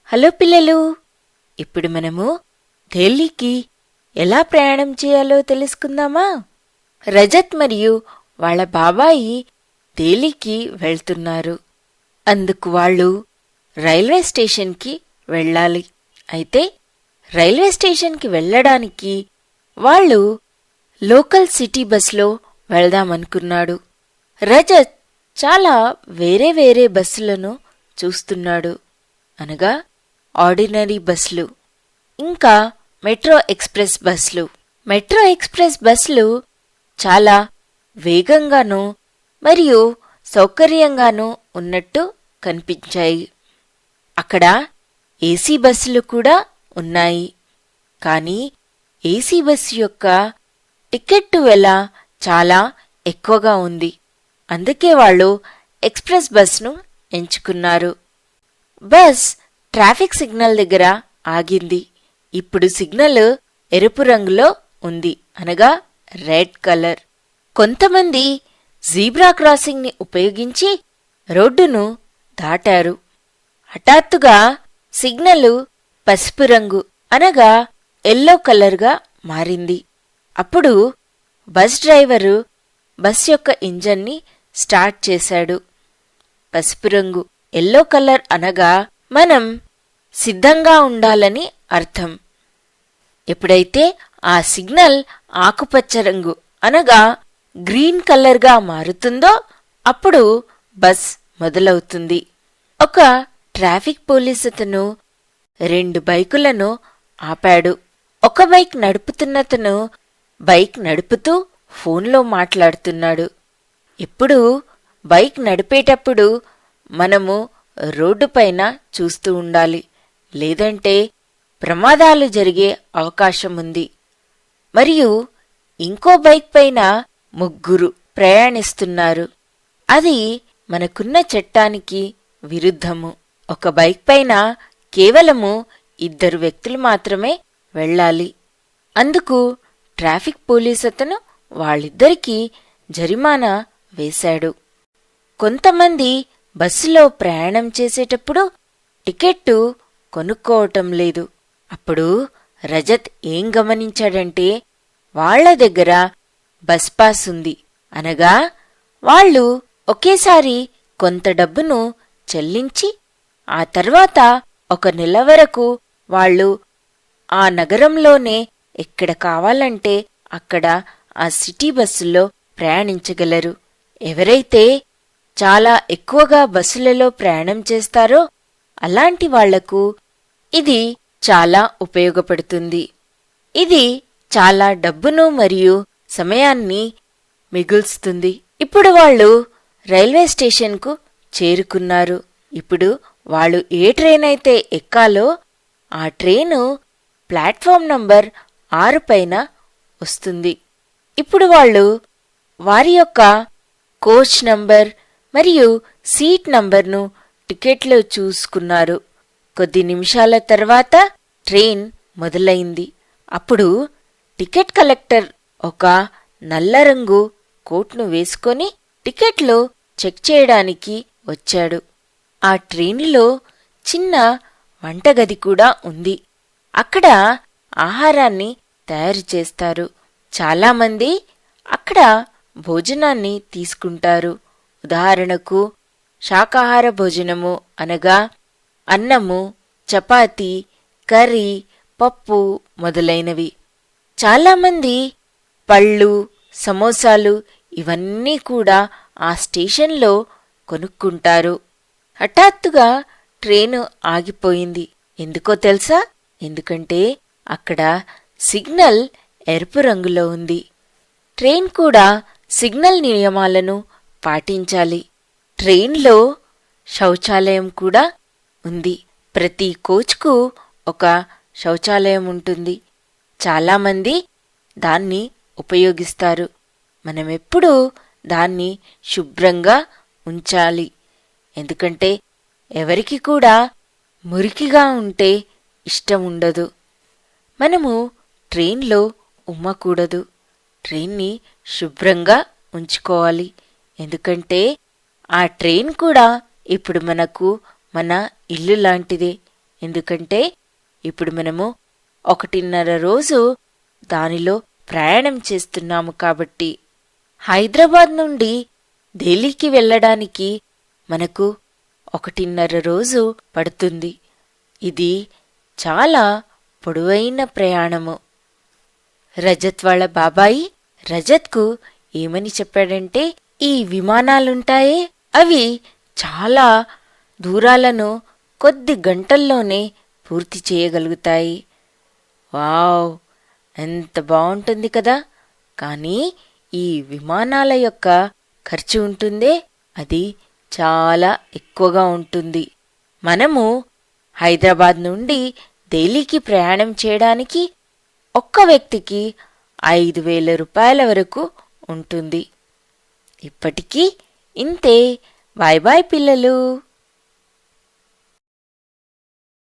Hello పిల్లలు, ఇప్పుడు మనము ఢిల్లీకి ఎలా ప్రయాణం చేయాలో తెలుసుకుందామా? రజత్ మరియు వాళ్ళ బాబాయి ఢిల్లీకి వెళ్తున్నారు. అందుకు వాళ్ళు రైల్వే స్టేషన్కి వెళ్ళాలి. అయితే రైల్వే స్టేషన్కి వెళ్ళడానికి వాళ్ళు లోకల్ సిటీ బస్లో వెళ్దామనుకున్నాడు. రజత్ చాలా వేరే వేరే బస్సులను చూస్తున్నాడు. అనగా ఆర్డినరీ బస్సులు, ఇంకా మెట్రో ఎక్స్ప్రెస్ బస్సులు. మెట్రో ఎక్స్ప్రెస్ బస్సులు చాలా వేగంగానూ మరియు సౌకర్యంగానూ ఉన్నట్టు కనిపించాయి. అక్కడ ఏసీ బస్సులు కూడా ఉన్నాయి. కానీ ఏసీ బస్సు యొక్క టికెట్టు వెల చాలా ఎక్కువగా ఉంది. అందుకే వాళ్ళు ఎక్స్ప్రెస్ బస్ను ఎంచుకున్నారు. బస్ ట్రాఫిక్ సిగ్నల్ దగ్గర ఆగింది. ఇప్పుడు సిగ్నల్ ఎరుపు రంగులో ఉంది, అనగా రెడ్ కలర్. కొంతమంది జీబ్రా క్రాసింగ్ ని ఉపయోగించి రోడ్డును దాటారు. హఠాత్తుగా సిగ్నల్ పసుపు రంగు, అనగా ఎల్లో కలర్గా మారింది. అప్పుడు బస్ డ్రైవరు బస్ యొక్క ఇంజన్ని స్టార్ట్ చేశాడు. పసుపు రంగు, ఎల్లో కలర్ అనగా మనం సిద్ధంగా ఉండాలని అర్థం. ఎప్పుడైతే ఆ సిగ్నల్ ఆకుపచ్చ రంగు, అనగా గ్రీన్ కలర్గా మారుతుందో అప్పుడు బస్ మొదలవుతుంది. ఒక ట్రాఫిక్ పోలీస్ అతను 2 బైకులను ఆపాడు. ఒక బైక్ నడుపుతున్నతను బైక్ నడుపుతూ ఫోన్లో మాట్లాడుతున్నాడు. ఇప్పుడు బైక్ నడిపేటప్పుడు మనము రోడ్డుపైన చూస్తూ ఉండాలి, లేదంటే ప్రమాదాలు జరిగే అవకాశముంది. మరియు ఇంకో బైక్ పైన 3 ప్రయాణిస్తున్నారు. అది మనకున్న చట్టానికి విరుద్ధము. ఒక బైక్ పైన కేవలము 2 వ్యక్తులు మాత్రమే వెళ్ళాలి. అందుకు ట్రాఫిక్ పోలీస్ అతను వాళ్ళిద్దరికీ జరిమానా వేశాడు. కొంతమంది బస్సులో ప్రయాణం చేసేటప్పుడు టికెట్టు కొనుక్కోవటం లేదు. అప్పుడు రజత్ ఏం గమనించాడంటే వాళ్ల దగ్గర బస్ పాస్ ఉంది, అనగా వాళ్ళు ఒకేసారి కొంత డబ్బును చెల్లించి ఆ తర్వాత 1 నెల వరకు వాళ్ళు ఆ నగరంలోనే ఎక్కడ కావాలంటే అక్కడ ఆ సిటీ బస్సుల్లో ప్రయాణించగలరు. ఎవరైతే చాలా ఎక్కువగా బస్సులలో ప్రయాణం చేస్తారో అలాంటి వాళ్లకు ఇది చాలా ఉపయోగపడుతుంది. ఇది చాలా డబ్బును మరియు సమయాన్ని మిగుల్స్తుంది. ఇప్పుడు వాళ్ళు రైల్వే స్టేషన్కు చేరుకున్నారు. ఇప్పుడు వాళ్ళు ఏ ట్రైన్ అయితే ఎక్కాలో ఆ ట్రైను ప్లాట్ఫామ్ నంబర్ 6 పైన వస్తుంది. ఇప్పుడు వాళ్ళు వారి యొక్క కోచ్ నంబర్ మరియు సీట్ నంబర్ను టికెట్లో చూసుకున్నారు. కొద్ది నిమిషాల తర్వాత ట్రైన్ మొదలైంది. అప్పుడు టికెట్ కలెక్టర్ ఒక నల్ల రంగు కోట్ను వేసుకొని టికెట్లు చెక్ చేయడానికి వచ్చాడు. ఆ ట్రైనులో చిన్న వంటగది కూడా ఉంది. అక్కడ ఆహారాన్ని తయారు చేస్తారు. చాలామంది అక్కడ భోజనాన్ని తీసుకుంటారు. ఉదాహరణకు శాకాహార భోజనము, అనగా అన్నము, చపాతీ, కర్రీ, పప్పు మొదలైనవి. చాలామంది పళ్ళు, సమోసాలు ఇవన్నీ కూడా ఆ స్టేషన్లో కొనుక్కుంటారు. హఠాత్తుగా ట్రైను ఆగిపోయింది. ఎందుకో తెలుసా? ఎందుకంటే అక్కడ సిగ్నల్ ఎరుపు రంగులో ఉంది. ట్రైన్ కూడా సిగ్నల్ నియమాలను పాటించాలి. ట్రైన్లో శౌచాలయం కూడా ఉంది. ప్రతి కోచ్కు ఒక శౌచాలయం ఉంటుంది. చాలామంది దాన్ని ఉపయోగిస్తారు. మనమెప్పుడూ దాన్ని శుభ్రంగా ఉంచాలి. ఎందుకంటే ఎవరికి కూడా మురికిగా ఉంటే ఇష్టం ఉండదు. మనము ట్రైన్లో ఉమ్మకూడదు. ట్రైన్ని శుభ్రంగా ఉంచుకోవాలి. ఎందుకంటే ఆ ట్రైన్ కూడా ఇప్పుడు మనకు మన ఇల్లు లాంటిదే. ఎందుకంటే ఇప్పుడు మనము 1.5 రోజు దానిలో ప్రయాణం చేస్తున్నాము కాబట్టి. హైదరాబాద్ నుండి ఢిల్లీకి వెళ్ళడానికి మనకు 1.5 రోజు పడుతుంది. ఇది చాలా పొడవైన ప్రయాణము. రజత్ వాళ్ళ బాబాయి రజత్కు ఏమని చెప్పాడంటే, ఈ విమానాలుంటాయే అవి చాలా దూరాలను కొద్ది గంటల్లోనే పూర్తి చేయగలుగుతాయి. వావ్, ఎంత బావుంటుంది కదా. కానీ ఈ విమానాల యొక్క ఖర్చు ఉంటుందే, అది చాలా ఎక్కువగా ఉంటుంది. మనము హైదరాబాద్ నుండి ఢిల్లీకి ప్రయాణం చేయడానికి ఒక్క వ్యక్తికి 5,000 రూపాయల వరకు ఉంటుంది. ఇప్పటికీ ఇంతే. బాయ్ బాయ్ పిల్లలు.